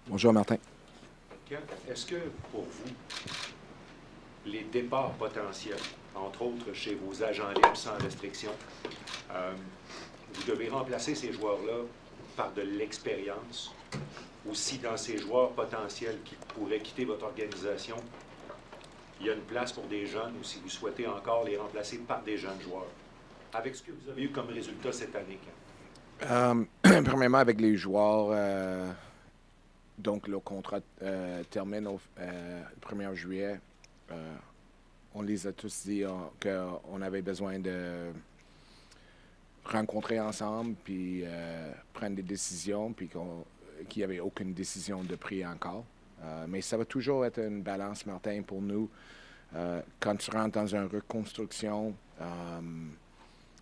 Bonjour, Martin. Est-ce que, pour vous, les départs potentiels, entre autres chez vos agents libres sans restriction, vous devez remplacer ces joueurs-là par de l'expérience, ou si dans ces joueurs potentiels qui pourraient quitter votre organisation, il y a une place pour des jeunes, ou si vous souhaitez encore les remplacer par des jeunes joueurs, avec ce que vous avez eu comme résultat cette année? Premièrement, avec les joueurs, donc le contrat termine au 1er juillet. On les a tous dit qu'on avait besoin de rencontrer ensemble, puis prendre des décisions, puis qu'il n'y avait aucune décision de prise encore. Mais ça va toujours être une balance, Martin, pour nous. Quand tu rentres dans une reconstruction,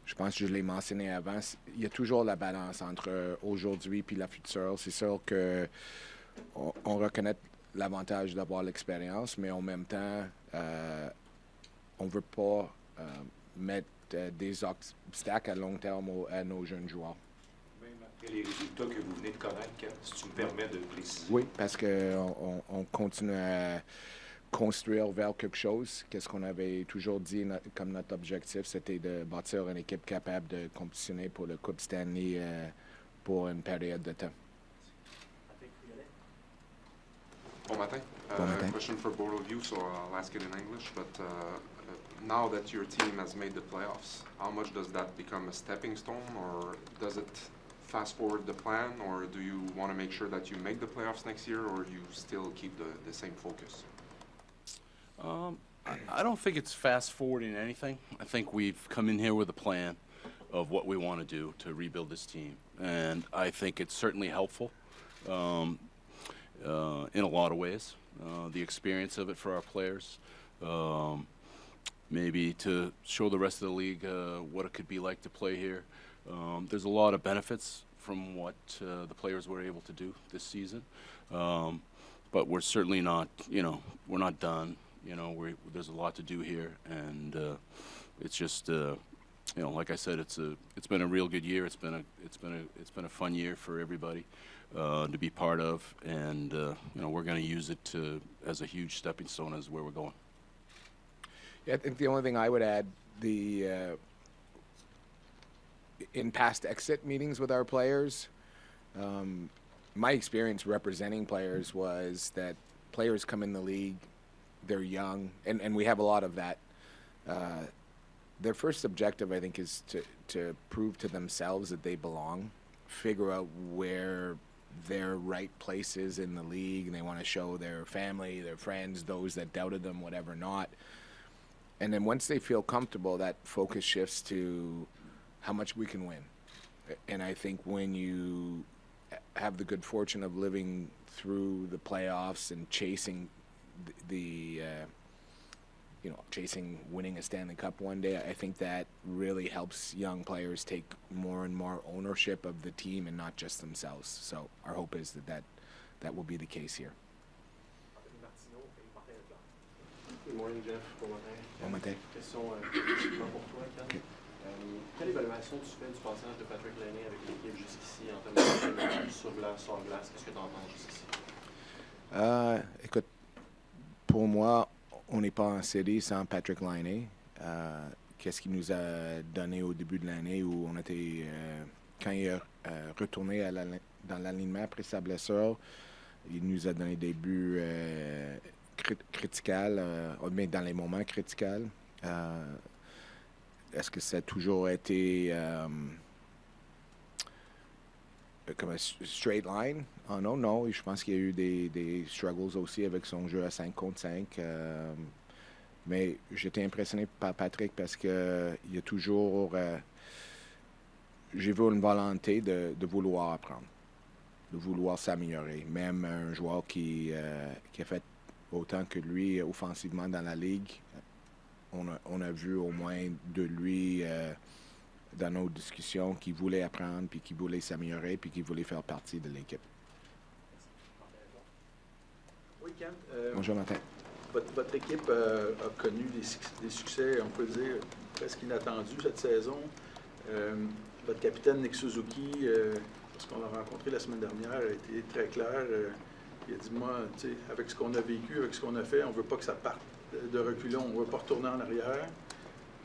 je pense que je l'ai mentionné avant, il y a toujours la balance entre aujourd'hui et la future. C'est sûr qu'on reconnaît l'avantage d'avoir l'expérience, mais en même temps, on ne veut pas mettre des obstacles à long terme à nos jeunes joueurs. Même après les résultats que vous venez de connaître, Ken, si tu me permets de le préciser. Oui, parce qu'on continue à construire vers quelque chose. Qu'est-ce qu'on avait toujours dit comme notre objectif, c'était de bâtir une équipe capable de compétitionner pour le Coupe Stanley pour une période de temps. Bon matin. Bon matin. Question for both of you, so I'll ask it in English. But now that your team has made the playoffs, how much does that become a stepping stone, or does it fast forward the plan, or do you want to make sure that you make the playoffs next year, or you still keep the same focus? I don't think it's fast forwarding anything. I think we've come in here with a plan of what we want to do to rebuild this team, and I think it's certainly helpful in a lot of ways. The experience of it for our players, maybe to show the rest of the league what it could be like to play here. There's a lot of benefits from what the players were able to do this season, but we're certainly not, we're not done. There's a lot to do here, and it's just, like I said, it's been a real good year. It's been a fun year for everybody to be part of, and we're going to use it as a huge stepping stone as where we're going. Yeah, I think the only thing I would add, in past exit meetings with our players, my experience representing players was that players come in the league, they're young, and we have a lot of that. Their first objective, I think, is to prove to themselves that they belong, figure out where their right place is in the league, and they want to show their family, their friends, those that doubted them, whatever not. And then once they feel comfortable, that focus shifts to how much we can win. And I think when you have the good fortune of living through the playoffs and chasing chasing winning a Stanley Cup one day, I think that really helps young players take more and more ownership of the team and not just themselves. So our hope is that will be the case here. Good morning, Jeff. Bon matin. Bon matin. Question pour toi, Ken. Okay. Quelle évaluation tu fais du passage de Patrick Laine avec l'équipe jusqu'ici en termes de sur glace, hors glace? Qu'est-ce que tu en penses jusqu'ici? Écoute, pour moi, on n'est pas en série sans Patrick Laine. Qu'est-ce qu'il nous a donné au début de l'année où on était, quand il est retourné dans l'alignement après sa blessure, il nous a donné des buts critiques, mais dans les moments critiques. Est-ce que ça a toujours été comme un straight line? Oh non. Je pense qu'il y a eu des struggles aussi avec son jeu à 5 contre 5. Mais j'étais impressionné par Patrick parce que il y a toujours... j'ai vu une volonté de vouloir apprendre, de vouloir s'améliorer. Même un joueur qui a fait autant que lui offensivement dans la ligue, on a vu au moins de lui... dans nos discussions, qui voulait apprendre, puis qui voulait s'améliorer, puis qui voulait faire partie de l'équipe. Oui, Ken. Bonjour, Martin. Votre équipe a connu des succès, on peut dire, presque inattendus cette saison. Votre capitaine, Nick Suzuki, parce qu'on l'a rencontré la semaine dernière, a été très clair. Il a dit, moi, tu sais, avec ce qu'on a vécu, avec ce qu'on a fait, on ne veut pas que ça parte de reculons, on ne veut pas retourner en arrière.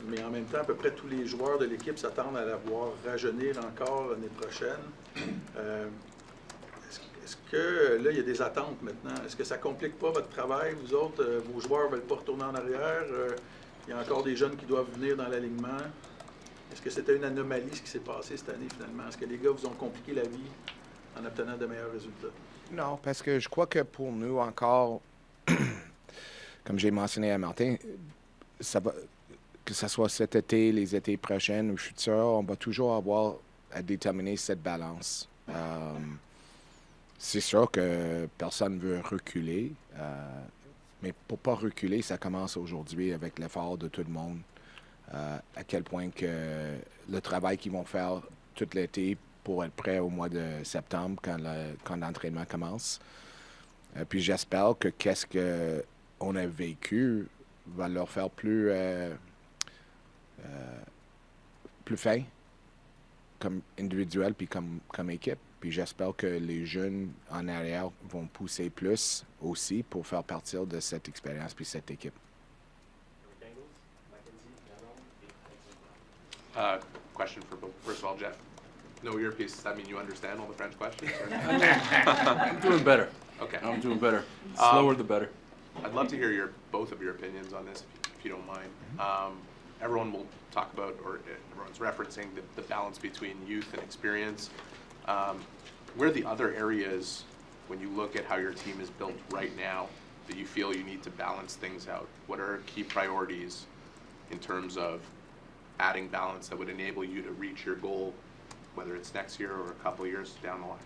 Mais en même temps, à peu près tous les joueurs de l'équipe s'attendent à la voir rajeunir encore l'année prochaine. Est-ce que là, il y a des attentes maintenant? Est-ce que ça ne complique pas votre travail? Vous autres, vos joueurs ne veulent pas retourner en arrière? Il y a encore des jeunes qui doivent venir dans l'alignement. Est-ce que c'était une anomalie ce qui s'est passé cette année finalement? Est-ce que les gars vous ont compliqué la vie en obtenant de meilleurs résultats? Non, parce que je crois que pour nous encore, comme j'ai mentionné à Martin, ça va, que ce soit cet été, les étés prochains ou futurs, on va toujours avoir à déterminer cette balance. C'est sûr que personne ne veut reculer, mais pour ne pas reculer, ça commence aujourd'hui avec l'effort de tout le monde. À quel point que le travail qu'ils vont faire tout l'été pour être prêt au mois de septembre quand l'entraînement commence. Puis j'espère que qu'est-ce qu'on a vécu va leur faire plus fin comme individuel puis comme équipe. Puis j'espère que les jeunes en arrière vont pousser plus aussi pour faire partir de cette expérience puis cette équipe. Question for both. First of all, Jeff, no earpiece. Does that mean you understand all the French questions? I'm doing better. Okay. I'm doing better. Slower the better. I'd love to hear both of your opinions on this, if you don't mind. Everyone will talk about, or everyone's referencing the balance between youth and experience. Where are the other areas, when you look at how your team is built right now, that you feel you need to balance things out? What are key priorities in terms of adding balance that would enable you to reach your goal, whether it's next year or a couple of years down the line?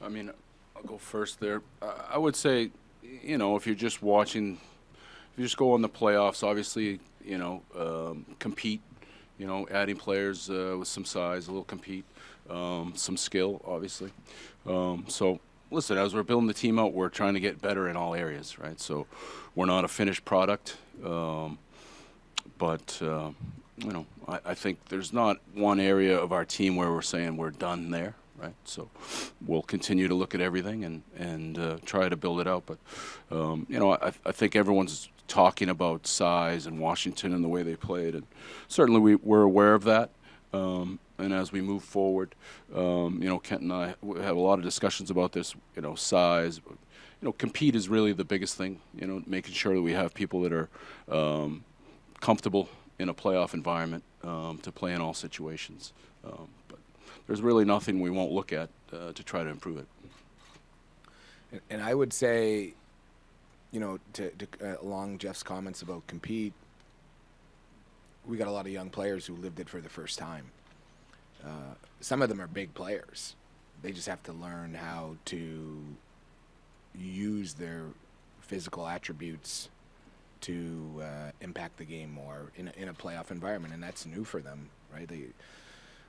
I mean, I'll go first there. I would say, you know, if you're just watching, if you just go on the playoffs, obviously, you know, compete, you know, adding players with some size, a little compete, some skill, obviously. So, listen, as we're building the team out, we're trying to get better in all areas, right? So we're not a finished product. But you know, I think there's not one area of our team where we're saying we're done there, right? So we'll continue to look at everything and try to build it out. But you know, I think everyone's talking about size and Washington and the way they played, and certainly we're aware of that. And as we move forward, you know, Kent and I have a lot of discussions about this. You know, size. You know, compete is really the biggest thing. You know, making sure that we have people that are comfortable in a playoff environment to play in all situations. But there's really nothing we won't look at to try to improve it. And I would say, you know, along Jeff's comments about compete, we got a lot of young players who lived it for the first time. Some of them are big players. They just have to learn how to use their physical attributes to impact the game more in a playoff environment, and that's new for them, right?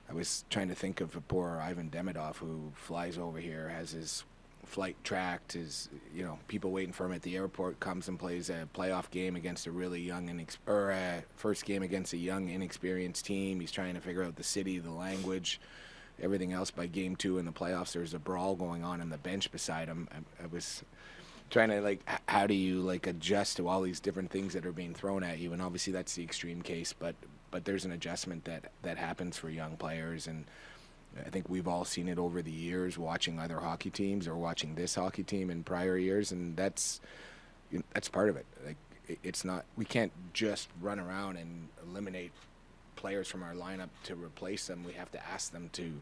I was trying to think of a poor Ivan Demidov who flies over here, has his flight tracked, his, you know, people waiting for him at the airport, comes and plays a playoff game against a really young first game against a young, inexperienced team. He's trying to figure out the city, the language, everything else. By game 2 in the playoffs, there's a brawl going on the bench beside him. I was trying to, like, how do you, like, adjust to all these different things that are being thrown at you? And obviously that's the extreme case, but there's an adjustment that happens for young players, and I think we've all seen it over the years watching other hockey teams or watching this hockey team in prior years, and that's part of it. Like, it's not, we can't just run around and eliminate players from our lineup to replace them. We have to ask them to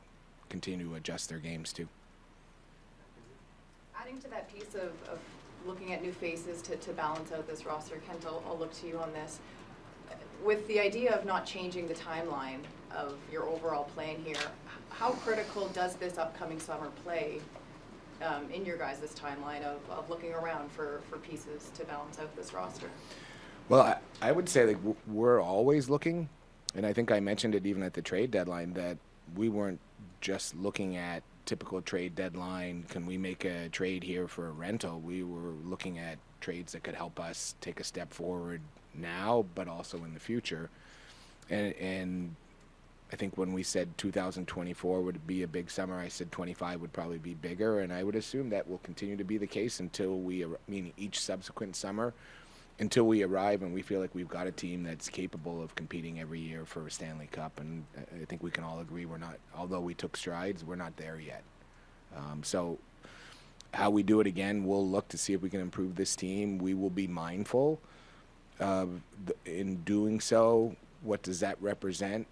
continue to adjust their games too. Adding to that piece of looking at new faces to balance out this roster, Kent, I'll look to you on this. With the idea of not changing the timeline of your overall plan here, how critical does this upcoming summer play in your guys' timeline of looking around for pieces to balance out this roster? Well, I would say that we're always looking, and I think I mentioned it even at the trade deadline, that we weren't just looking at typical trade deadline, can we make a trade here for a rental? We were looking at trades that could help us take a step forward now, but also in the future. And I think when we said 2024 would be a big summer, I said 25 would probably be bigger, and I would assume that will continue to be the case until meaning each subsequent summer, until we arrive and we feel like we've got a team that's capable of competing every year for a Stanley Cup. And I think we can all agree we're not, although we took strides, we're not there yet. So how we do it again, we'll look to see if we can improve this team. We will be mindful of, in doing so, what does that represent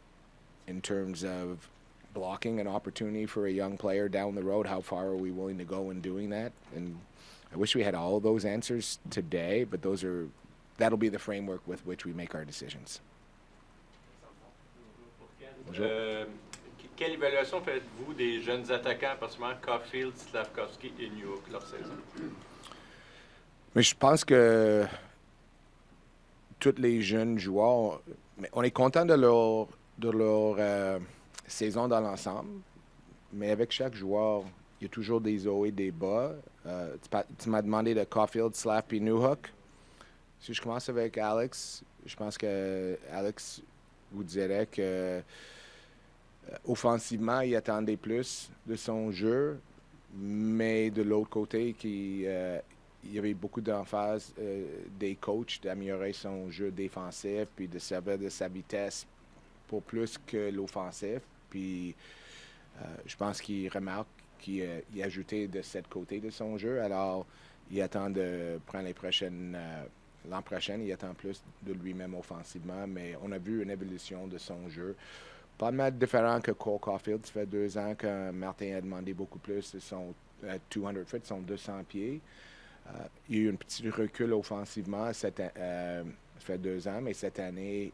in terms of blocking an opportunity for a young player down the road? How far are we willing to go in doing that? And I wish we had all of those answers today, but that'll be the framework with which we make our decisions. Quelle évaluation faites-vous des jeunes attaquants, particulièrement Caulfield, Slafkovsky et Newhook, leur saison? Mais je pense que tous les jeunes joueurs, on est content de leur saison dans l'ensemble, mais avec chaque joueur, il y a toujours des hauts et des bas. Tu m'as demandé de Caulfield, Slav et Newhook. Si je commence avec Alex, je pense que Alex vous dirait que offensivement, il attendait plus de son jeu, mais de l'autre côté, il y avait beaucoup d'emphase des coachs d'améliorer son jeu défensif puis de servir de sa vitesse pour plus que l'offensif. Puis je pense qu'il remarque qu'il a ajouté de ce côté de son jeu. Alors, il attend de prendre l'an prochain, il attend plus de lui-même offensivement, mais on a vu une évolution de son jeu. Pas mal différent que Cole Caulfield. Ça fait 2 ans que Martin a demandé beaucoup plus de son 200 foot, son 200 pieds. Il y a eu un petit recul offensivement. Ça fait 2 ans, mais cette année,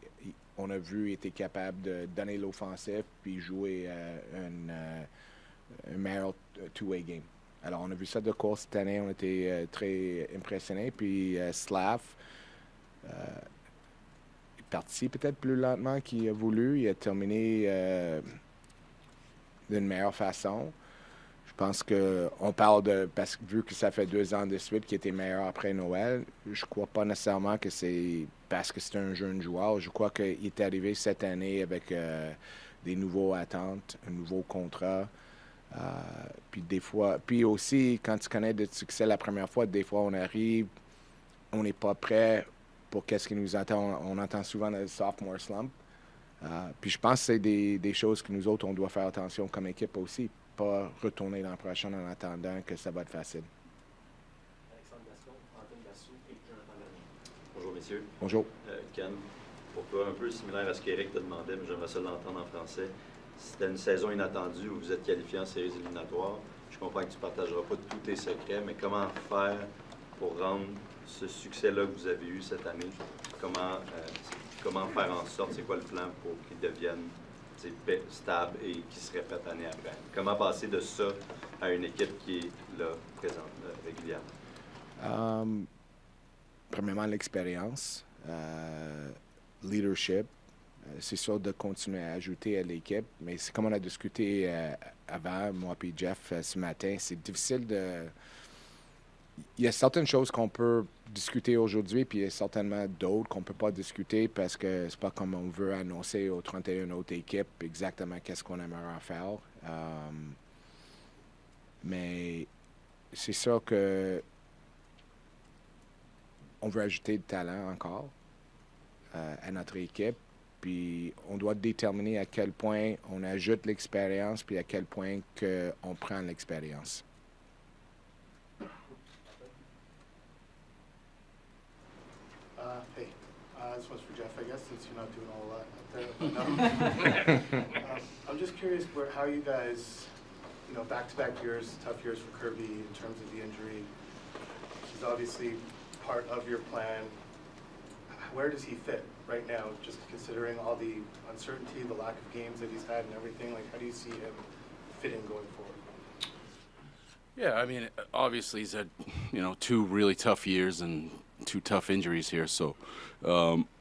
on a vu qu'il était capable de donner l'offensif puis jouer un meilleur two-way game. Alors, on a vu ça de Cole cette année. On était très impressionnés. Puis Slav est parti peut-être plus lentement qu'il a voulu. Il a terminé d'une meilleure façon. Je pense qu'on parle parce que vu que ça fait 2 ans de suite qu'il était meilleur après Noël, je crois pas nécessairement que c'est parce que c'est un jeune joueur. Je crois qu'il est arrivé cette année avec des nouveaux attentes, un nouveau contrat. Puis des fois, puis aussi, quand tu connais de succès la première fois, des fois on arrive, on n'est pas prêt pour qu'est-ce qui nous attend. On entend souvent le sophomore slump. Puis je pense que c'est des choses que nous autres, on doit faire attention comme équipe aussi. Pas retourner l'an prochain en attendant que ça va être facile. Alexandre Gaston, Antoine Gassou et Jonathan Lemay. Bonjour, messieurs. Bonjour. Ken, pour toi, un peu similaire à ce qu'Éric te demandait, mais j'aimerais ça l'entendre en français. C'était une saison inattendue où vous êtes qualifié en séries éliminatoires. Je comprends que tu ne partageras pas tous tes secrets, mais comment faire pour rendre ce succès-là que vous avez eu cette année? Comment faire en sorte, c'est quoi le plan pour qu'il devienne stable et qui se répète année après? Comment passer de ça à une équipe qui est là, présente, régulière? Premièrement, l'expérience, leadership. C'est sûr de continuer à ajouter à l'équipe, mais c'est comme on a discuté avant, moi et Jeff, ce matin, c'est difficile de... Il y a certaines choses qu'on peut discuter aujourd'hui, puis il y a certainement d'autres qu'on ne peut pas discuter parce que c'est pas comme on veut annoncer aux 31 autres équipes exactement qu'est-ce qu'on aimerait faire. Mais c'est sûr que on veut ajouter du talent encore à notre équipe. Puis on doit déterminer à quel point on ajoute l'expérience, puis à quel point on prend l'expérience. Hey, this one's for Jeff, I guess, since you're not doing a whole lot up there. I'm just curious how you guys, back-to-back years, tough years for Kirby in terms of the injury. He's obviously part of your plan. Where does he fit right now, just considering all the uncertainty, the lack of games that he's had and everything? Like, how do you see him fitting going forward? Yeah, I mean, obviously he's had, 2 really tough years and 2 tough injuries here, so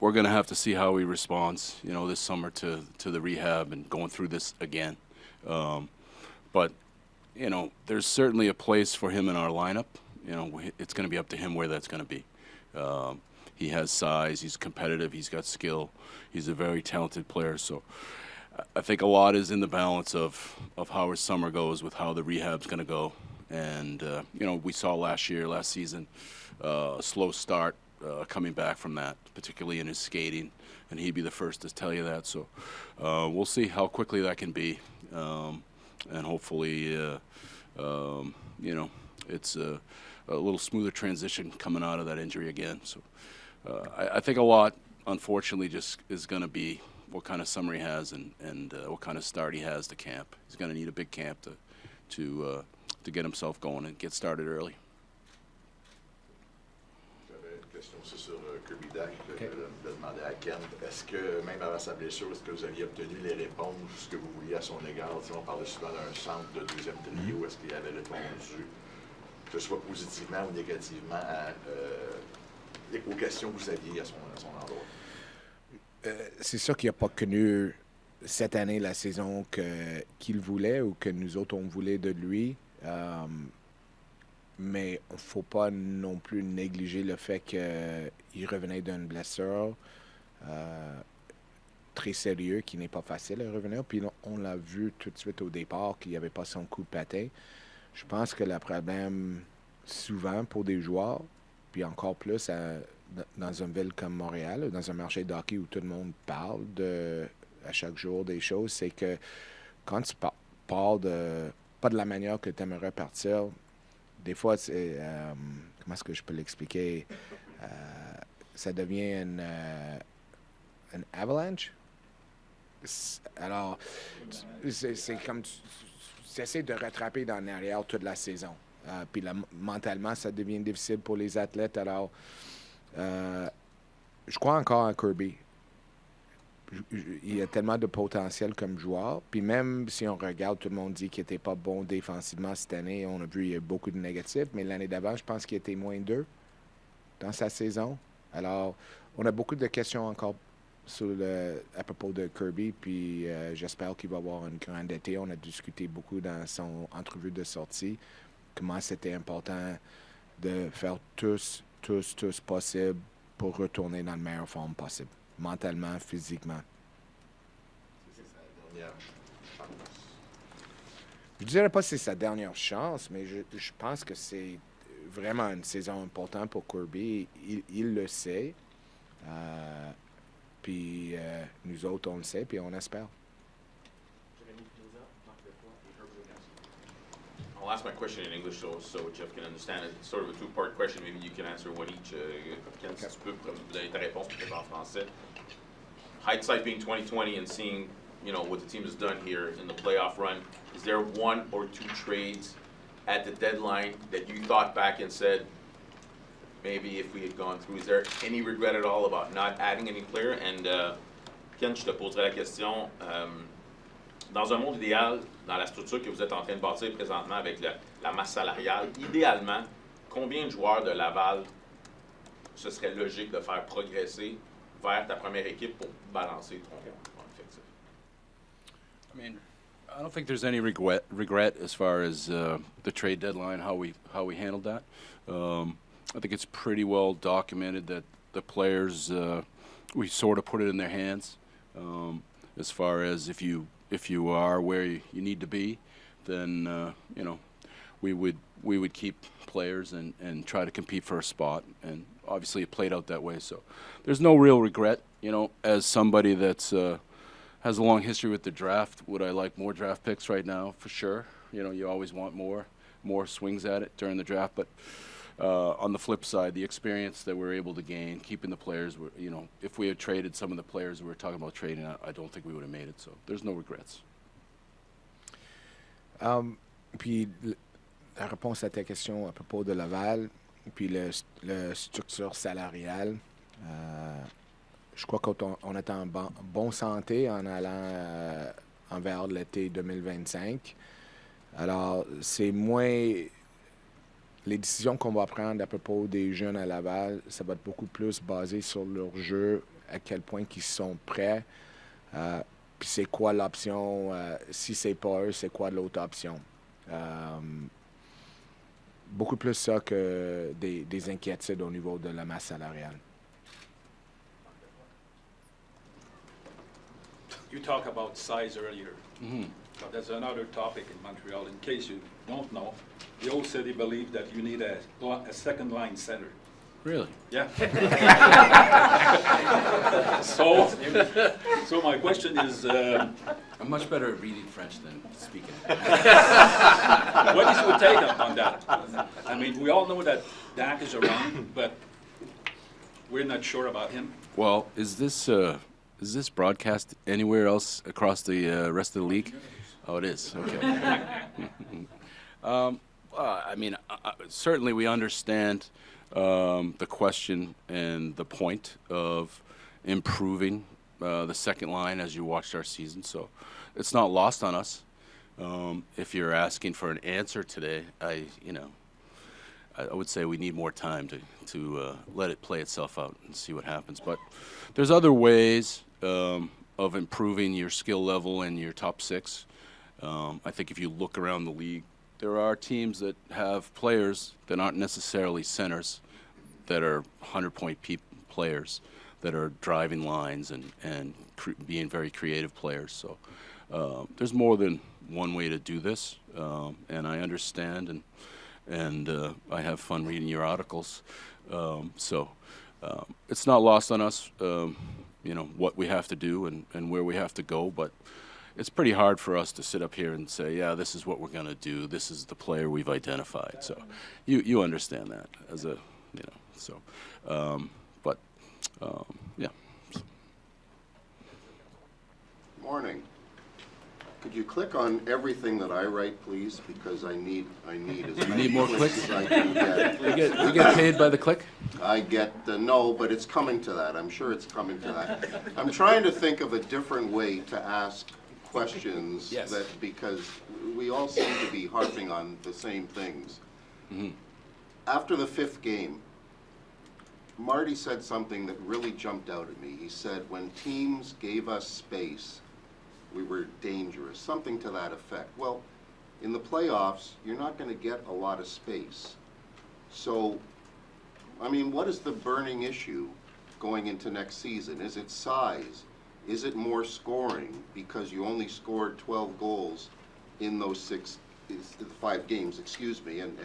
we're going to have to see how he responds, this summer to the rehab and going through this again. But, there's certainly a place for him in our lineup. It's going to be up to him where that's going to be. He has size, he's competitive, he's got skill, he's a very talented player. So I think a lot is in the balance of how his summer goes with how the rehab's going to go. And, you know, we saw last season, a slow start coming back from that, particularly in his skating. And he'd be the first to tell you that. So we'll see how quickly that can be. And hopefully, you know, it's a little smoother transition coming out of that injury again. So I think a lot, unfortunately, just is going to be what kind of summer he has and what kind of start he has to camp. He's going to need a big camp to get himself going and get started early. J'avais une question aussi sur Kirby Dach. Je demandais à Ken, est-ce que même avant sa blessure, est-ce que vous aviez obtenu les réponses que vous vouliez à son égard? Si on parlait souvent d'un centre de deuxième trio, est-ce qu'il avait répondu, que ce soit positivement ou négativement, aux questions que vous aviez à son endroit? C'est sûr qu'il n'a pas connu cette année la saison qu'il voulait ou que nous autres on voulait de lui. Mais il ne faut pas non plus négliger le fait qu'il revenait d'une blessure très sérieuse qui n'est pas facile à revenir. Puis on l'a vu tout de suite au départ qu'il n'y avait pas son coup de patin. Je pense que le problème souvent pour des joueurs, puis encore plus dans une ville comme Montréal, dans un marché de hockey où tout le monde parle à chaque jour des choses, c'est que quand tu pars pas de la manière que tu aimerais partir, des fois, comment est-ce que je peux l'expliquer? Ça devient une avalanche. Alors, c'est comme tu essaies de rattraper dans l'arrière toute la saison. Puis mentalement, ça devient difficile pour les athlètes. Alors, je crois encore en Kirby. Il y a tellement de potentiel comme joueur. Puis même si on regarde, tout le monde dit qu'il n'était pas bon défensivement cette année. On a vu il y a beaucoup de négatifs. Mais l'année d'avant, je pense qu'il était -2 dans sa saison. Alors, on a beaucoup de questions encore à propos de Kirby. Puis j'espère qu'il va avoir une grande été. On a discuté beaucoup dans son entrevue de sortie comment c'était important de faire tous possible pour retourner dans la meilleure forme possible. Mentalement, physiquement. C'est sa dernière chance. Je ne dirais pas que c'est sa dernière chance, mais je pense que c'est vraiment une saison importante pour Kirby. Il le sait. Puis nous autres, on le sait, puis on espère. I'll ask my question in English so Jeff can understand it. It's sort of a two-part question. Maybe you can answer one each. Ken, si tu peux me donner ta réponse peut-être en français. Hindsight being 2020 and seeing, you know, what the team has done here in the playoff run, is there one or two trades at the deadline that you thought back and said, maybe if we had gone through, is there any regret at all about not adding any player? And Ken, je te poserai la question. Dans un monde idéal, dans la structure que vous êtes en train de bâtir présentement avec la masse salariale, idéalement, combien de joueurs de Laval ce serait logique de faire progresser vers ta première équipe pour balancer ton effectif? I mean, I don't think there's any regret as far as the trade deadline, how we handled that. I think it's pretty well documented that the players, we sort of put it in their hands. As far as if you are where you need to be, then you know, we would keep players and try to compete for a spot, and obviously it played out that way. So there's no real regret, you know. As somebody that's has a long history with the draft, would I like more draft picks right now? For sure. You know, you always want more swings at it during the draft, but on the flip side, the experience that we're able to gain, keeping the players, you know, if we had traded some of the players we were talking about trading, I don't think we would have made it. So there's no regrets. Puis la réponse à ta question à propos de Laval, puis la structure salariale, je crois qu'on est en bonne santé en allant envers l'été 2025. Alors, c'est moins... Les décisions qu'on va prendre à propos des jeunes à Laval, ça va être beaucoup plus basé sur leur jeu, à quel point ils sont prêts, puis c'est quoi l'option, si c'est pas eux, c'est quoi l'autre option. Beaucoup plus ça que des inquiétudes au niveau de la masse salariale. you talked about size earlier. But there's another topic in Montreal. In case you don't know, the old city believed that you need a second line center. Really? Yeah. So my question is, I'm much better at reading French than speaking. what is your take on that? I mean, we all know that Dak is around, but we're not sure about him. Well, is this broadcast anywhere else across the rest of the league? Oh, it is. Okay. I mean, certainly we understand the question and the point of improving the second line as you watched our season. So it's not lost on us. If you're asking for an answer today, I would say we need more time to let it play itself out and see what happens. But there's other ways of improving your skill level and your top six. I think if you look around the league, there are teams that have players that aren't necessarily centers, that are 100-point players, that are driving lines and being very creative players. So there's more than one way to do this, and I understand, and I have fun reading your articles. So it's not lost on us, what we have to do and where we have to go, but it's pretty hard for us to sit up here and say, yeah, this is what we're going to do. This is the player we've identified. So you understand that as a, so, yeah. Morning. Could you click on everything that I write, please? Because I need as You many need more clicks clicks? as I can get. You get paid by the click? I get, no, but it's coming to that. I'm sure it's coming to that. I'm trying to think of a different way to ask questions. Yes. Because we all seem to be harping on the same things. Mm-hmm. After the 5th game, Marty said something that really jumped out at me. He said, when teams gave us space, we were dangerous, something to that effect. Well, in the playoffs, you're not going to get a lot of space. So, I mean, what is the burning issue going into next season? Is it size? Is it more scoring because you only scored 12 goals in those 5 games, excuse me, and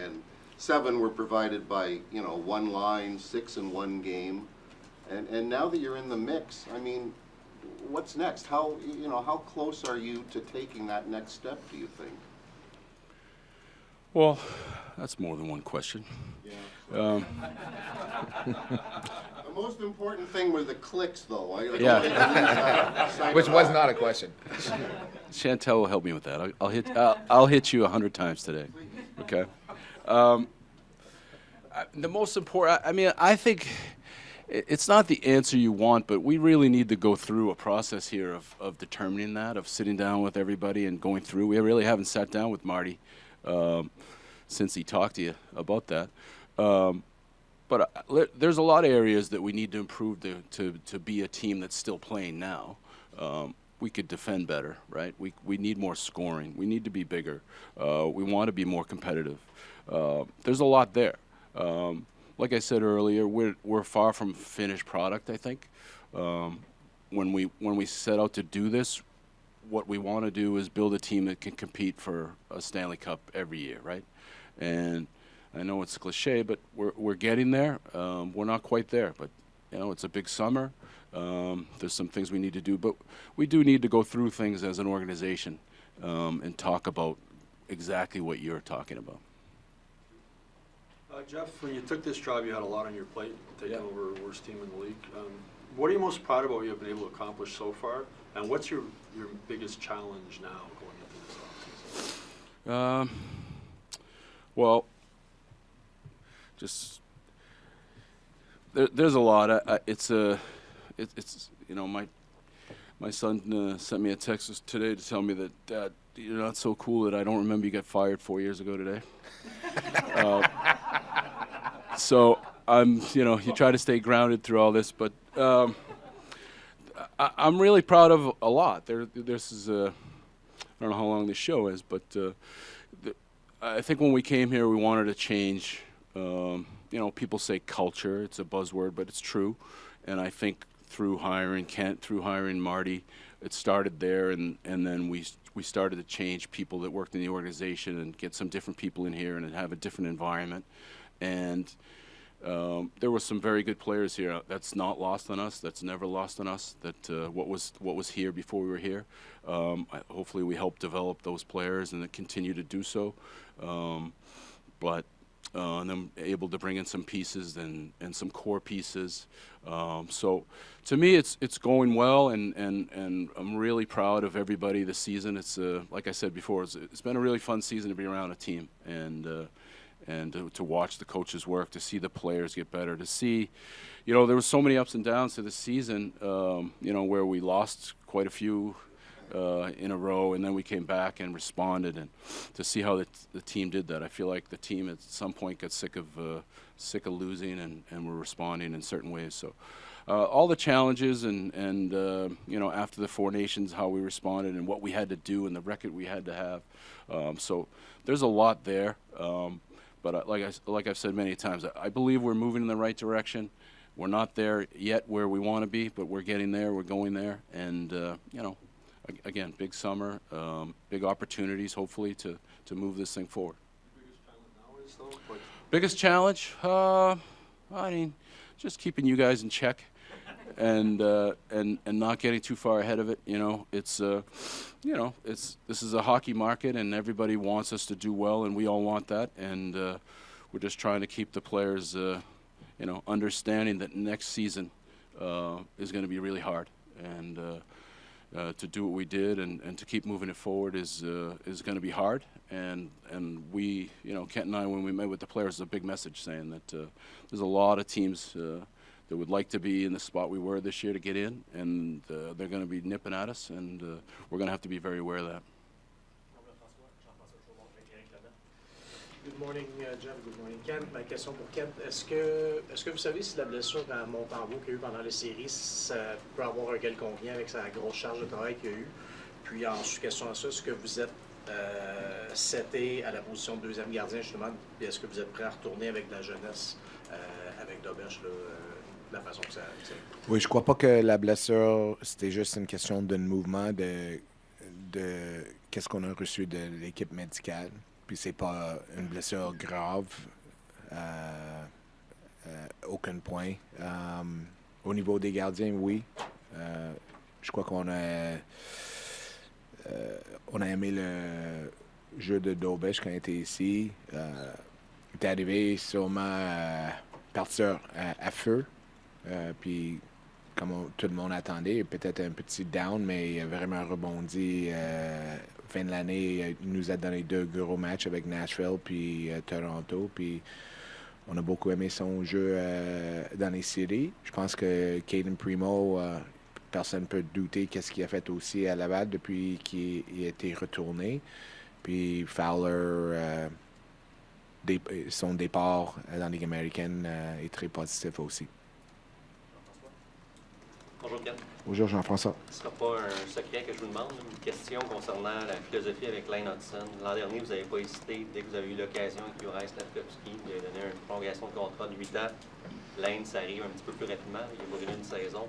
7 were provided by, 1 line, 6 in 1 game. And now that you're in the mix, I mean, what's next? How close are you to taking that next step, do you think? Well, that's more than one question. Yeah. The most important thing were the clicks, though. Which was not a question. Chantel will help me with that. I'll hit you 100 times today. Okay. The most important. I mean, I think it's not the answer you want, but we really need to go through a process here of determining that, of sitting down with everybody and going through. We really haven't sat down with Marty since he talked to you about that. But there's a lot of areas that we need to improve to be a team that's still playing now. We could defend better, right? We need more scoring. We need to be bigger. We want to be more competitive. There's a lot there. Like I said earlier, we're far from finished product, I think. When we set out to do this, what we want to do is build a team that can compete for a Stanley Cup every year, right? And I know it's cliche, but we're getting there. We're not quite there, but it's a big summer. There's some things we need to do, but we do need to go through things as an organization and talk about exactly what you're talking about. Jeff, when you took this job, you had a lot on your plate, taking over worst team in the league. What are you most proud of what you've been able to accomplish so far, and what's your biggest challenge now going into this offseason? Well, just there's a lot. My son sent me a text today to tell me that, Dad, you're not so cool that I don't remember you got fired 4 years ago today. So you try to stay grounded through all this, but I'm really proud of a lot. This is I don't know how long this show is, but I think when we came here, we wanted to change. People say culture; it's a buzzword, but it's true. And I think through hiring Kent, through hiring Marty, it started there, and then we started to change people that worked in the organization and get some different people in here and have a different environment. And there were some very good players here. That's not lost on us. That's never lost on us. That what was here before we were here. Hopefully, we helped develop those players and continue to do so. And then able to bring in some pieces and some core pieces. So to me, it's going well, and I'm really proud of everybody this season. It's like I said before, it's been a really fun season to be around a team and to watch the coaches work, to see the players get better, to see, there were so many ups and downs to the season, where we lost quite a few in a row, and then we came back and responded, and to see how the team did that. I feel like the team at some point got sick of losing, and we're responding in certain ways. So all the challenges and after the Four Nations, how we responded and what we had to do and the record we had to have. So there's a lot there. But like I've said many times, I believe we're moving in the right direction. We're not there yet where we want to be, but we're getting there. We're going there, and again, big summer, big opportunities, hopefully, to move this thing forward. Biggest challenge? I mean, just keeping you guys in check, and not getting too far ahead of it. This is a hockey market, and everybody wants us to do well, and we all want that. And we're just trying to keep the players, understanding that next season is going to be really hard, and to do what we did and to keep moving it forward is going to be hard. And we, Kent and I, when we met with the players, is a big message saying that there's a lot of teams that would like to be in the spot we were this year to get in, and they're going to be nipping at us, and we're going to have to be very aware of that. Good morning, Jeff. Good morning, Kent. Ma question pour Kent, est-ce que vous savez si la blessure à Montembeault qu'il y a eu pendant les séries, ça peut avoir un quelconque lien avec sa grosse charge de travail qu'il y a eu? Puis en sous-question à ça, est-ce que vous êtes seté à la position de deuxième gardien, justement, puis est-ce que vous êtes prêt à retourner avec de la jeunesse, avec Dobberge, de la façon que ça... Oui, je crois pas que la blessure, c'était juste une question de mouvement, de qu'est-ce qu'on a reçu de l'équipe médicale. Puis c'est pas une blessure grave, aucun point. Au niveau des gardiens, oui. Je crois qu'on a aimé le jeu de Dobberge quand il était ici. Il est arrivé sûrement partir à feu. Puis comme tout le monde attendait, peut-être un petit down, mais il a vraiment rebondi. Fin de l'année, il nous a donné 2 gros matchs avec Nashville puis Toronto. Puis on a beaucoup aimé son jeu dans les séries. Je pense que Caden Primo, personne ne peut douter qu'est-ce qu'il a fait aussi à Laval depuis qu'il a été retourné. Puis Fowler, son départ dans la Ligue américaine est très positif aussi. Bonjour, Ken. Bonjour, Jean-François. Ce ne sera pas un secret que je vous demande, une question concernant la philosophie avec Lane Hudson. L'an dernier, vous n'avez pas hésité, dès que vous avez eu l'occasion avec Juraj Slafkovský, vous avez donné une prolongation de contrat de 8 ans. Lane, ça arrive un petit peu plus rapidement, il va brûler une saison.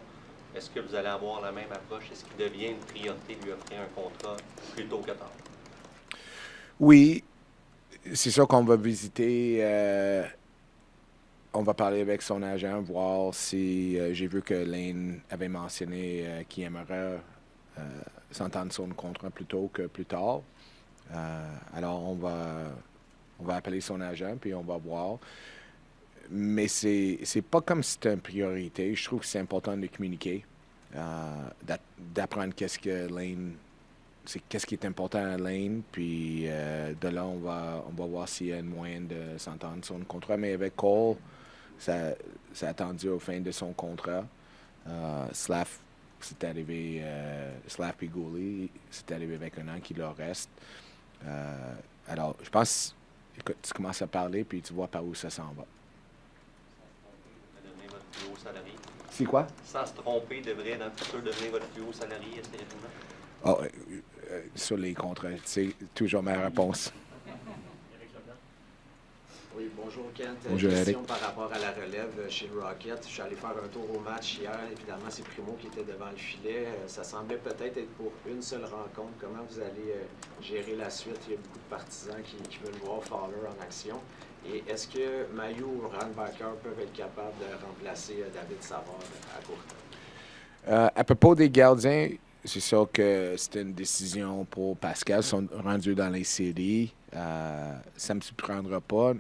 Est-ce que vous allez avoir la même approche? Est-ce qu'il devient une priorité de lui offrir un contrat plus tôt que tard? Oui, c'est sûr qu'on va visiter... on va parler avec son agent, voir si j'ai vu que Lane avait mentionné qu'il aimerait s'entendre sur un contrat plus tôt que plus tard. Alors, on va appeler son agent, puis on va voir. Mais c'est pas comme si c'était une priorité. Je trouve que c'est important de communiquer, d'apprendre qu'est-ce qui est important à Lane, puis de là, on va voir s'il y a un moyen de s'entendre sur un contrat. Mais avec Cole, ça a attendu au fin de son contrat. Slav, c'est arrivé, Slav et Gouli, c'est arrivé avec un an qui leur reste. Alors, je pense que tu commences à parler, puis tu vois par où ça s'en va. C'est quoi? Sans se tromper, devrait dans le futur devenir votre plus haut salarié assez rapidement? Oh, sur les contrats, c'est toujours ma réponse. Oui, bonjour Kent. Bonjour, Question Eric. par rapport à la relève chez le Rocket. Je suis allé faire un tour au match hier. Évidemment, c'est Primo qui était devant le filet. Ça semblait peut-être être pour une seule rencontre. Comment vous allez gérer la suite? Il y a beaucoup de partisans qui veulent voir Fowler en action. Et est-ce que Mailloux ou Reinbacher peuvent être capables de remplacer David Savard à court terme? À propos des gardiens, c'est sûr que c'était une décision pour Pascal. Ils sont rendus dans les séries. Ça ne me surprendra pas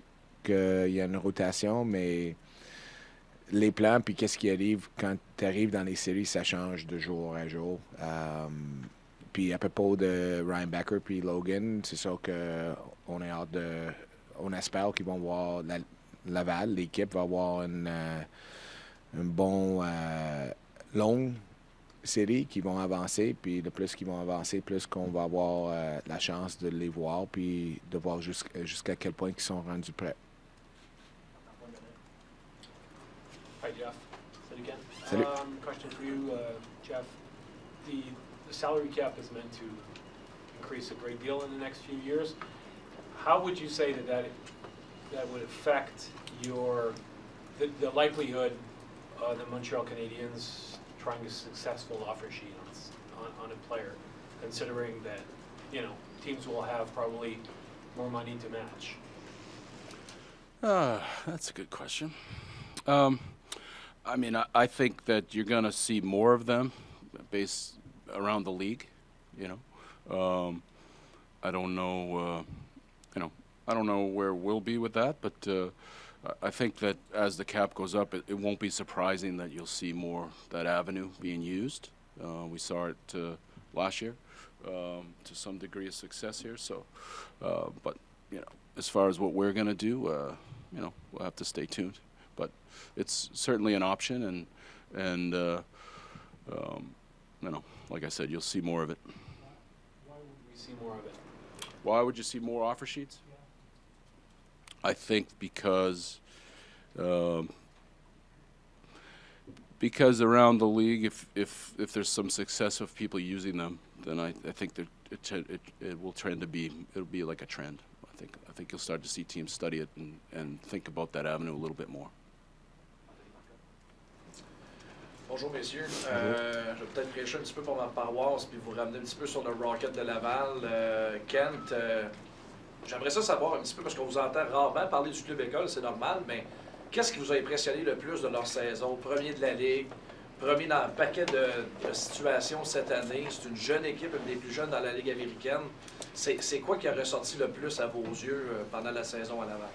qu'il y ait une rotation, mais les plans, puis qu'est-ce qui arrive quand tu arrives dans les séries, ça change de jour à jour. Puis à propos de Ryan Backer puis Logan, c'est sûr qu'on est hâte de... On espère qu'ils vont voir Laval. L'équipe va avoir une bonne longue série qui vont avancer. Puis le plus qu'ils vont avancer, plus qu'on va avoir la chance de les voir puis de voir jusqu'à quel point ils sont rendus prêts. Hi, Jeff. Salut, Ken. Salut. Question for you, Jeff. The salary cap is meant to increase a great deal in the next few years. How would you say that would affect the likelihood of the Montreal Canadiens trying a successful offer sheet on a player, considering that, teams will have probably more money to match? That's a good question. I mean, I think that you're going to see more of them based around the league, I don't know, I don't know where we'll be with that, but I think that as the cap goes up, it won't be surprising that you'll see more that avenue being used. We saw it last year to some degree of success here. So, but as far as what we're going to do, we'll have to stay tuned. But it's certainly an option, and like I said, you'll see more of it. Why would we see more of it? Why would you see more offer sheets? I think because around the league, if there's some success of people using them, then I think that it will trend to be, it'll be like a trend. I think you'll start to see teams study it and think about that avenue a little bit more. Bonjour messieurs, je vais peut-être prêcher un petit peu pour ma paroisse puis vous ramener un petit peu sur le Rocket de Laval. Kent, j'aimerais ça savoir un petit peu, parce qu'on vous entend rarement parler du club école, c'est normal, mais qu'est-ce qui vous a impressionné le plus de leur saison? Premier de la Ligue, premier dans un paquet de situations cette année, c'est une jeune équipe, une des plus jeunes dans la Ligue américaine. C'est quoi qui a ressorti le plus à vos yeux pendant la saison à Laval?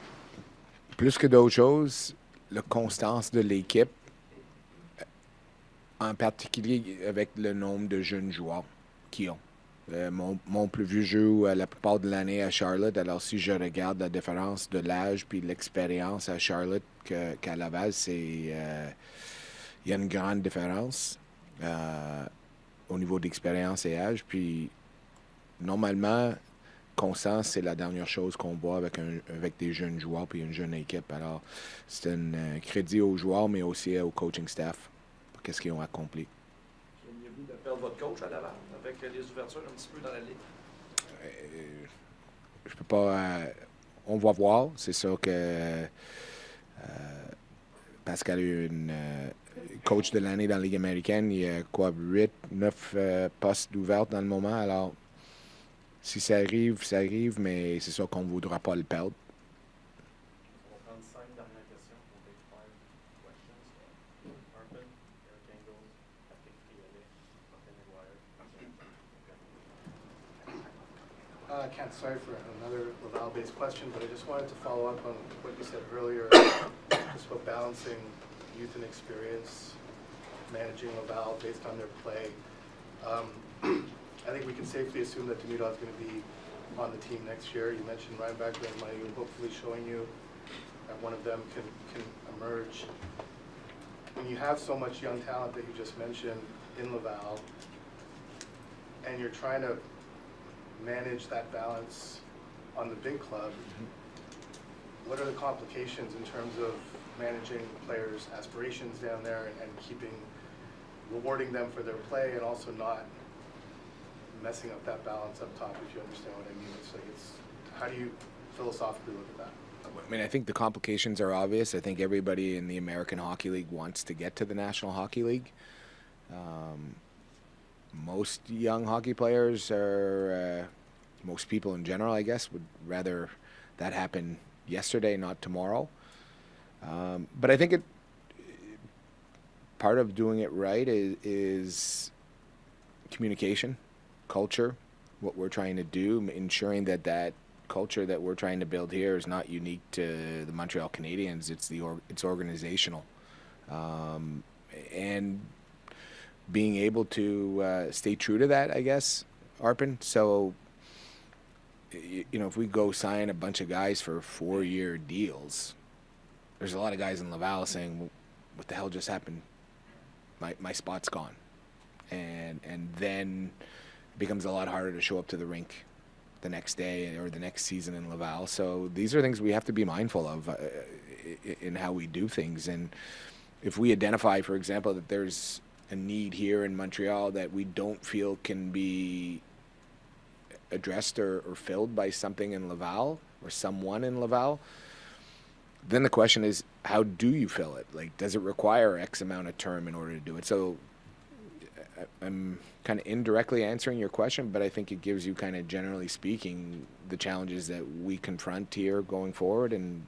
Plus que d'autres choses, la constance de l'équipe, en particulier avec le nombre de jeunes joueurs qu'ils ont. Mon plus vieux joue la plupart de l'année à Charlotte, alors si je regarde la différence de l'âge puis l'expérience à Charlotte qu'à Laval, il y a une grande différence au niveau d'expérience et âge. Puis normalement, constance, c'est la dernière chose qu'on voit avec des jeunes joueurs puis une jeune équipe. Alors c'est un crédit aux joueurs, mais aussi au coaching staff. Qu'est-ce qu'ils ont accompli. Craignez-vous de perdre votre coach à Laval avec les ouvertures un petit peu dans la Ligue? Je peux pas... on va voir. C'est sûr que Pascal a eu une coach de l'année dans la Ligue américaine. Il y a quoi, 8, 9 postes ouverts dans le moment. Alors, si ça arrive, mais c'est sûr qu'on ne voudra pas le perdre. Kent, sorry for another Laval-based question, but I just wanted to follow up on what you said earlier, just about balancing youth and experience, managing Laval based on their play. I think we can safely assume that Demidov is going to be on the team next year. You mentioned Reinbacher and Mailloux, hopefully showing you that one of them can emerge. When you have so much young talent that you just mentioned in Laval, and you're trying to manage that balance on the big club, what are the complications in terms of managing players' aspirations down there and rewarding them for their play and also not messing up that balance up top, if you understand what I mean? How do you philosophically look at that? I mean, I think the complications are obvious. I think everybody in the American Hockey League wants to get to the National Hockey League. Most young hockey players most people in general, I guess, would rather that happen yesterday, not tomorrow. But I think part of doing it right is communication, culture, what we're trying to do, ensuring that culture that we're trying to build here is not unique to the Montreal Canadiens. It's organizational, and being able to stay true to that, I guess, Arpon. So, if we go sign a bunch of guys for 4-year deals, there's a lot of guys in Laval saying, well, "What the hell just happened? My spot's gone," and then it becomes a lot harder to show up to the rink the next day or the next season in Laval. So these are things we have to be mindful of in how we do things. And if we identify, for example, that there's a need here in Montreal that we don't feel can be addressed or filled by something in Laval or someone in Laval, then the question is, how do you fill it? Like, does it require X amount of term in order to do it? So I'm kind of indirectly answering your question, but I think it gives you kind of, generally speaking, the challenges that we confront here going forward. And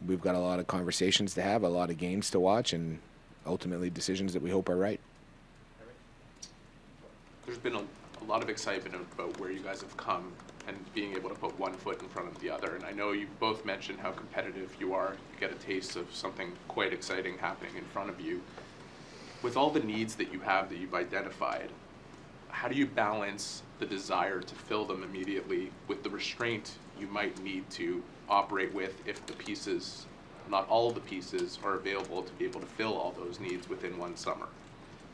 we've got a lot of conversations to have, a lot of games to watch, and ultimately decisions that we hope are right. There's been a lot of excitement about where you guys have come and being able to put one foot in front of the other. And I know you both mentioned how competitive you are. You get a taste of something quite exciting happening in front of you. With all the needs that you have that you've identified, how do you balance the desire to fill them immediately with the restraint you might need to operate with if the pieces, not all the pieces, are available to be able to fill all those needs within one summer?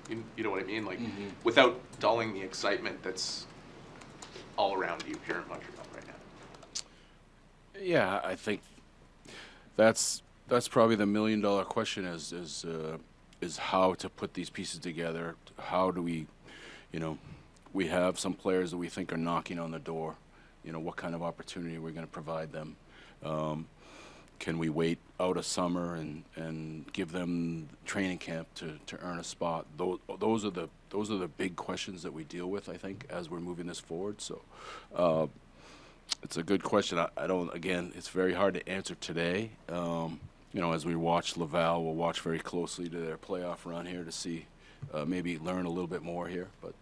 You know what I mean? Like, without dulling the excitement that's all around you here in Montreal right now. Yeah, I think that's probably the $1 million question is how to put these pieces together. How do we, we have some players that we think are knocking on the door. What kind of opportunity we're going to provide them. Can we wait out a summer and give them training camp to earn a spot? Those are the big questions that we deal with, I think, as we're moving this forward. So it's a good question. Again, it's very hard to answer today. As we watch Laval, we'll watch very closely to their playoff run here to see, maybe learn a little bit more here. But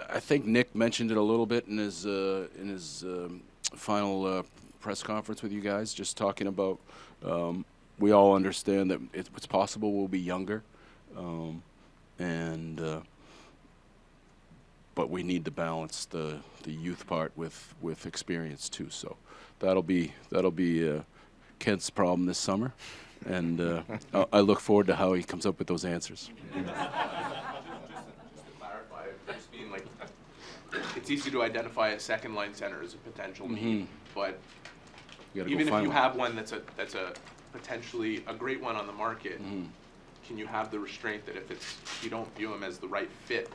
I think Nick mentioned it a little bit in his final press conference with you guys, just talking about we all understand that it's possible we'll be younger, but we need to balance the youth part with experience too. So that'll be Kent's problem this summer, and I look forward to how he comes up with those answers. It's easy to identify a second-line center as a potential need, but even if you have one that's a potentially a great one on the market, can you have the restraint that if you don't view him as the right fit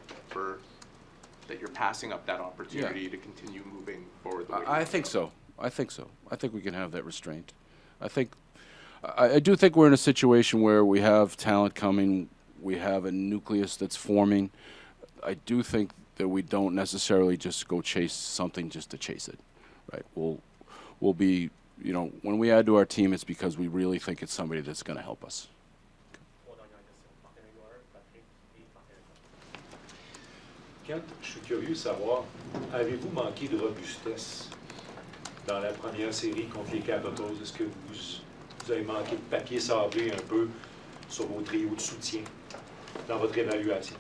that you're passing up that opportunity to continue moving forward the way I think so. I think we can have that restraint. I do think we're in a situation where we have talent coming, we have a nucleus that's forming. I do think that we don't necessarily just go chase something just to chase it, right? We'll be, when we add to our team, it's because we really think it's somebody that's going to help us. Kent, je suis curieux de savoir, avez-vous manqué de robustesse dans la première série contre les Capitals? Est-ce que vous avez manqué de papier sablé un peu sur vos trios de soutien dans votre évaluation?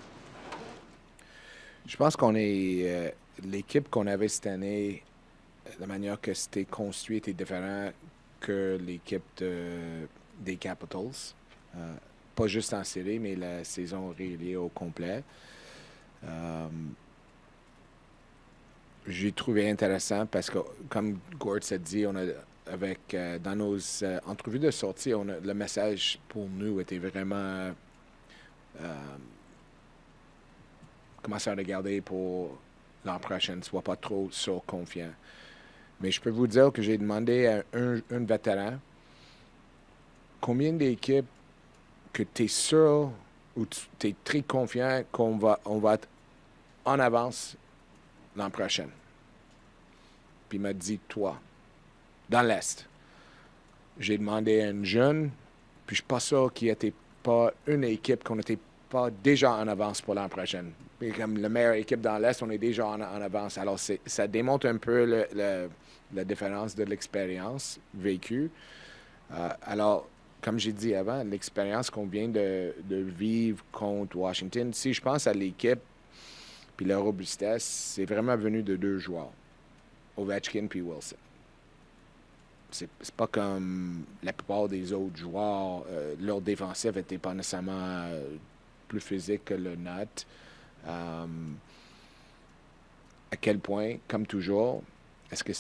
Je pense qu'on est l'équipe qu'on avait cette année, la manière que c'était construit était différent que l'équipe des Capitals. Pas juste en série, mais la saison régulière au complet. J'ai trouvé intéressant parce que, comme Gord s'est dit, dans nos entrevues de sortie, le message pour nous était vraiment commencer à regarder pour l'an prochain, ne sois pas trop surconfiant. Mais je peux vous dire que j'ai demandé à un vétéran combien d'équipes que tu es sûr ou tu es très confiant qu'on va être en avance l'an prochain. Puis il m'a dit, toi, dans l'Est. J'ai demandé à une jeune, puis je suis pas sûr qu'il n'y était pas une équipe qu'on n'était pas déjà en avance pour l'an prochain. Et comme la meilleure équipe dans l'Est, on est déjà en avance. Alors, ça démontre un peu la différence de l'expérience vécue. Alors, comme j'ai dit avant, l'expérience qu'on vient de vivre contre Washington, si je pense à l'équipe puis leur robustesse, c'est vraiment venu de 2 joueurs, Ovechkin puis Wilson. C'est pas comme la plupart des autres joueurs. Leur défensif n'était pas nécessairement plus physique que le nôtre. À quel point, comme toujours, est-ce que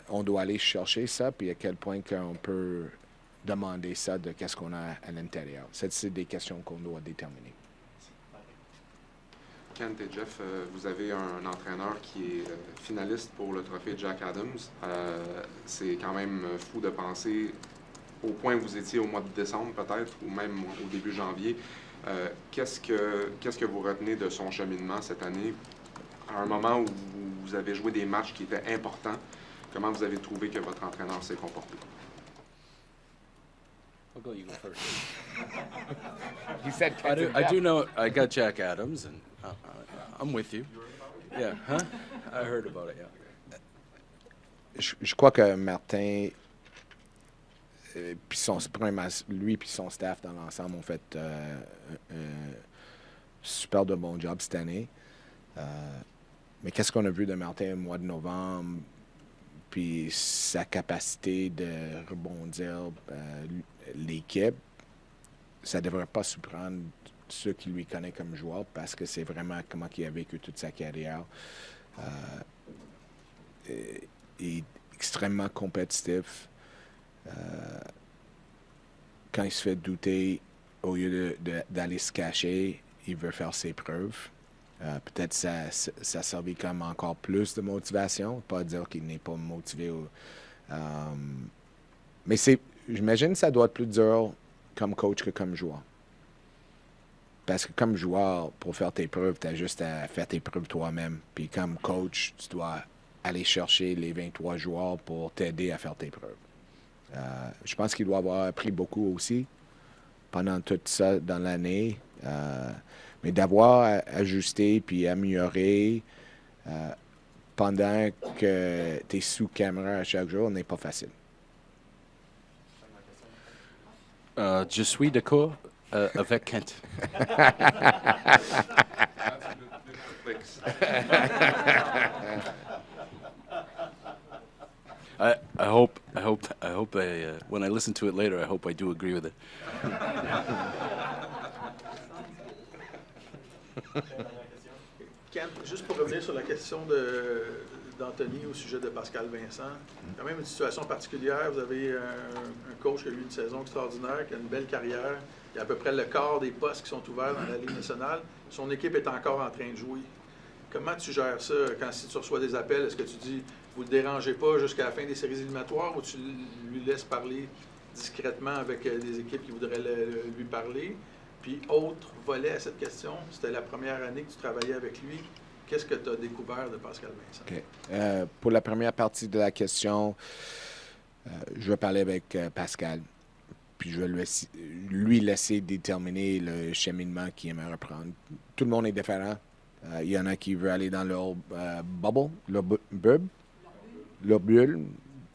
on doit aller chercher ça, puis à quel point qu'on peut demander ça de qu'est-ce qu'on a à l'intérieur. C'est des questions qu'on doit déterminer. Kent et Jeff, vous avez un entraîneur qui est finaliste pour le trophée Jack Adams. C'est quand même fou de penser au point où vous étiez au mois de décembre peut-être, ou même au début janvier. Qu'est-ce que vous retenez de son cheminement cette année? À un moment où vous avez joué des matchs qui étaient importants, comment vous avez trouvé que votre entraîneur s'est comporté? I'll go. You go first. He said, I do know. I got Jack Adams, and I'm with you. Yeah, huh? I heard about it. Yeah. Je crois que Martin, puis lui puis son staff dans l'ensemble ont fait un super de bon job cette année. Mais qu'est-ce qu'on a vu de Martin au mois de novembre? Puis sa capacité de rebondir l'équipe, ça ne devrait pas surprendre ceux qui lui connaissent comme joueur parce que c'est vraiment comment il a vécu toute sa carrière. Il est extrêmement compétitif. Quand il se fait douter, au lieu d'aller se cacher, il veut faire ses preuves. Peut-être ça servi comme encore plus de motivation. Pas dire qu'il n'est pas motivé. Mais j'imagine que ça doit être plus dur comme coach que comme joueur. Parce que comme joueur, pour faire tes preuves, tu as juste à faire tes preuves toi-même. Puis comme coach, tu dois aller chercher les 23 joueurs pour t'aider à faire tes preuves. Je pense qu'il doit avoir appris beaucoup aussi pendant tout ça dans l'année. Mais d'avoir ajusté puis amélioré pendant que tu es sous caméra à chaque jour n'est pas facile. Je suis d'accord avec Kent. I hope when I listen to it later, I hope I do agree with it. Kent, juste pour revenir sur la question d'Anthony au sujet de Pascal Vincent, quand même une situation particulière. Vous avez un coach qui a eu une saison extraordinaire, qui a une belle carrière. Il y a à peu près le quart des postes qui sont ouverts dans la Ligue nationale. Son équipe est encore en train de jouer. Comment tu gères ça si tu reçois des appels? Est-ce que tu dis, vous ne le dérangez pas jusqu'à la fin des séries éliminatoires ou tu lui laisses parler discrètement avec des équipes qui voudraient lui parler? Puis, autre volet à cette question, c'était la première année que tu travaillais avec lui. Qu'est-ce que tu as découvert de Pascal Vincent? Okay. Pour la première partie de la question, je vais parler avec Pascal. Puis je vais lui laisser déterminer le cheminement qu'il aimerait prendre. Tout le monde est différent. Il y en a qui veulent aller dans leur bubble, leur bulle,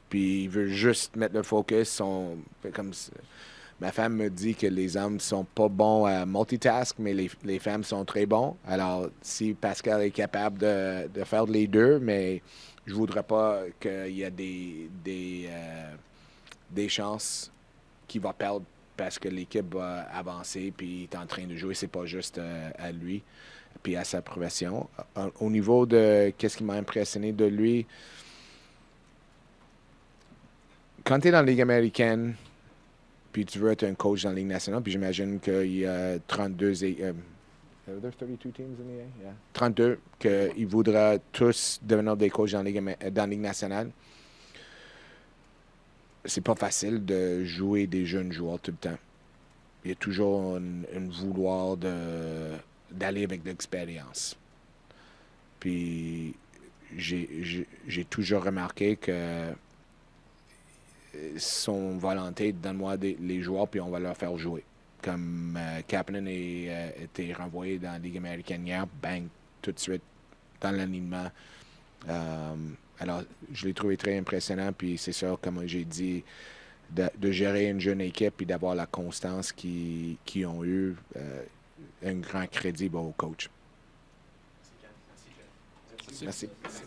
puis ils veulent juste mettre le focus. Ma femme me dit que les hommes sont pas bons à multitask, mais les femmes sont très bons. Alors, si Pascal est capable de faire les deux, mais je voudrais pas qu'il y ait des chances qu'il va perdre parce que l'équipe va avancer puis il est en train de jouer. C'est pas juste à lui puis à sa progression. Au niveau de qu'est-ce qui m'a impressionné de lui, quand tu es dans la Ligue américaine puis tu veux être un coach dans la Ligue nationale, puis j'imagine qu'il y a 32 Are there 32 teams in the A? Yeah. 32, qu'ils voudraient tous devenir des coachs dans la Ligue nationale. C'est pas facile de jouer des jeunes joueurs tout le temps. Il y a toujours un vouloir d'aller avec de l'expérience. Puis j'ai toujours remarqué que son volonté, donne-moi les joueurs, puis on va leur faire jouer. Comme Kapanen a été renvoyé dans la Ligue américaine hier, bang, tout de suite dans l'alignement. Alors, je l'ai trouvé très impressionnant, puis c'est ça, comme j'ai dit, de gérer une jeune équipe et d'avoir la constance qu'ils ont eu, un grand crédit au coach. Merci. Merci.